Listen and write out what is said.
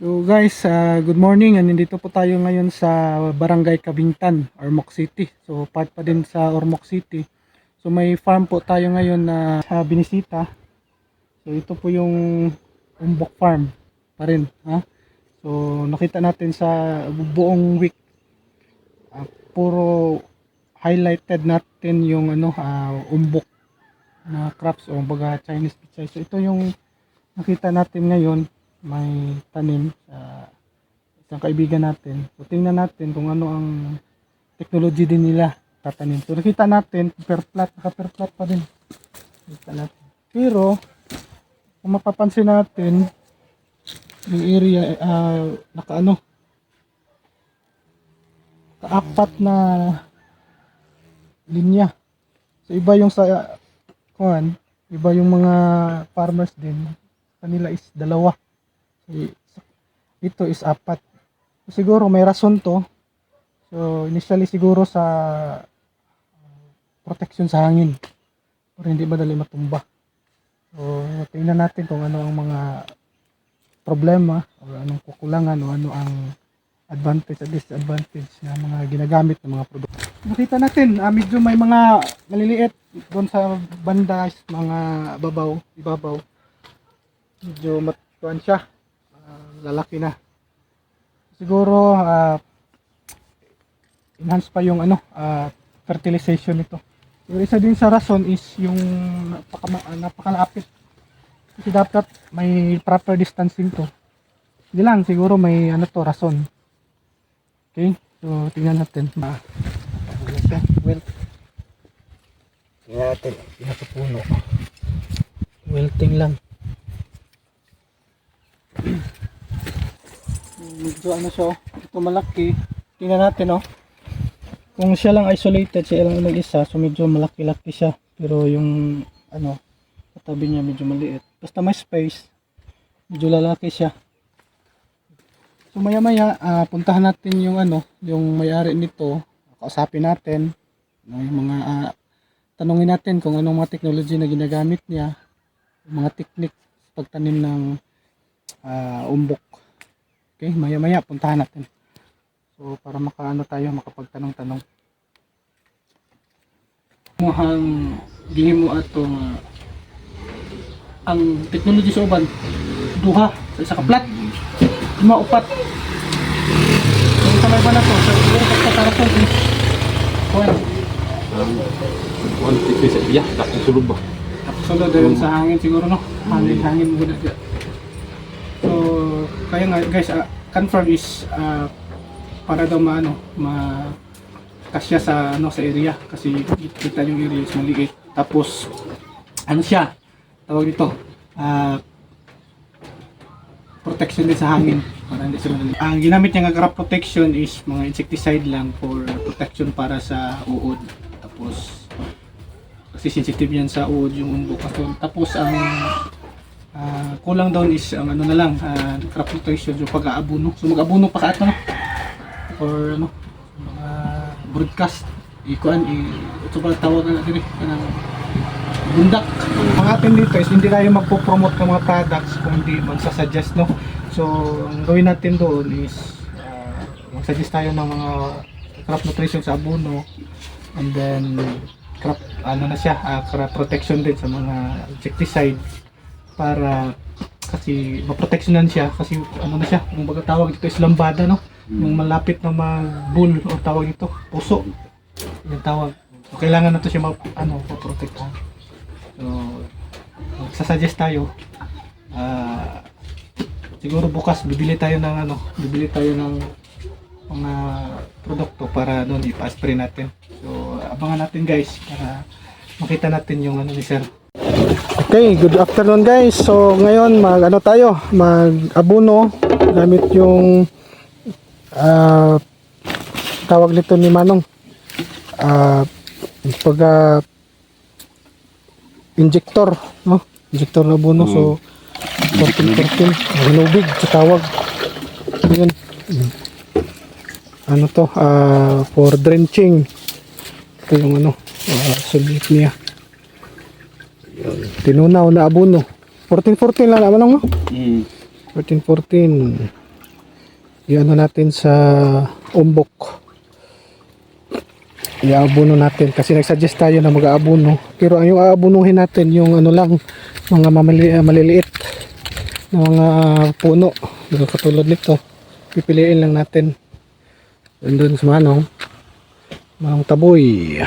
So guys, good morning. Nandito po tayo ngayon sa Barangay Kabingtan, Ormoc City. So part pa din sa Ormoc City. So may farm po tayo ngayon na binisita. So ito po yung Umbok Farm pa rin. Ha? So nakita natin sa buong week, puro highlighted natin yung umbok na crops o baga Chinese pichay. So ito yung nakita natin ngayon. May tanim sa isang kaibigan natin. So tingnan natin kung ano ang technology din nila tatanim. So nakita natin per plot, naka per plot pa din. Nakita natin. Pero kung mapapansin natin yung area kaapat na linya. So iba yung sa iba yung mga farmers din. Kanila is dalawa. Ito is apat. Siguro may rason to. So initially siguro sa protection sa hangin para hindi madali matumba. So tingnan natin kung ano ang mga problema o anong kukulangan o ano ang advantage at disadvantage na mga ginagamit ng mga produkto. Nakita natin medyo may mga maliliit doon sa banda, mga ibabaw. Medyo matuan siya. Lalaki na. Siguro enhance pa yung fertilization nito. Pero isa din sa rason is yung napakalapit. Kasi dapat may proper distancing to. Hindi lang siguro may rason. Okay? So tingnan natin. Well, tingnan natin. Pinakapuno. Wilting lang. Medyo siya, ito malaki. Tingnan natin kung siya lang isolated, siya lang mag-isa, so medyo malaki-laki siya, pero yung katabi niya medyo maliit. Basta may space, medyo lalaki siya. So maya-maya puntahan natin yung may-ari nito, kausapin natin yung mga tanungin natin kung anong mga technology na ginagamit niya, mga technique sa pagtanim ng umbok. Okay, maya-maya puntahan natin. So para makapagtanong-tanong. Muhang gihimo ato ang technology sa uban duha sa isa ka plat, lima upat. Kung sa may ba na to, sa pagkakaraton is Kuan tipis ya, tapos sulod ba? Sulod dahil sa hangin siguro hangin muna dyan. So kaya nga guys, confirm is para daw kasya sa sa area kasi kita yung area is maliit. Tapos siya tawag dito protection din sa hangin para hindi siya madali. Ang ginamit niya nga crop protection is mga insecticide lang for protection para sa uod. Tapos kasi sensitive yan sa uod yung umbok. Tapos ang kulang doon is ang na lang crop protection yung pag-aabuno. So mag-abuno pa sa or mga broadcast ito ba tawag natin kanang bundak. Ang atin dito is hindi tayo magpo-promote ng mga products kundi magsasuggest So ang gawin natin doon is magsuggest tayo ng mga crop nutrition sa abuno, and then crop crop protection din sa mga insecticide para kasi maproteksyonan siya kasi kung baga tawag dito is lambada yung malapit na mag-bull o tawag dito puso yung tawag. So kailangan na to siya maprotektahan. So magsasuggest tayo siguro bukas bibili tayo ng mga produkto para doon ipa-spray natin. So abangan natin guys para makita natin yung ni sir. Okay, good afternoon guys. So ngayon mag-abuno gamit yung tawag nito ni Manong injector injector na abuno. So 14 hinubig sa tawag yun. For drenching. Ito yung sulit niya. Tinunaw na abuno. 14-14 lang naman 14-14. i-ano natin sa umbok. I-aabono natin kasi nagsuggest tayo na mag-aabono. Pero ang yung aabonuhin natin yung ano lang, mga maliliit na mga puno. Yung katulad nito. Pipiliin lang natin. Doon sa manong taboy.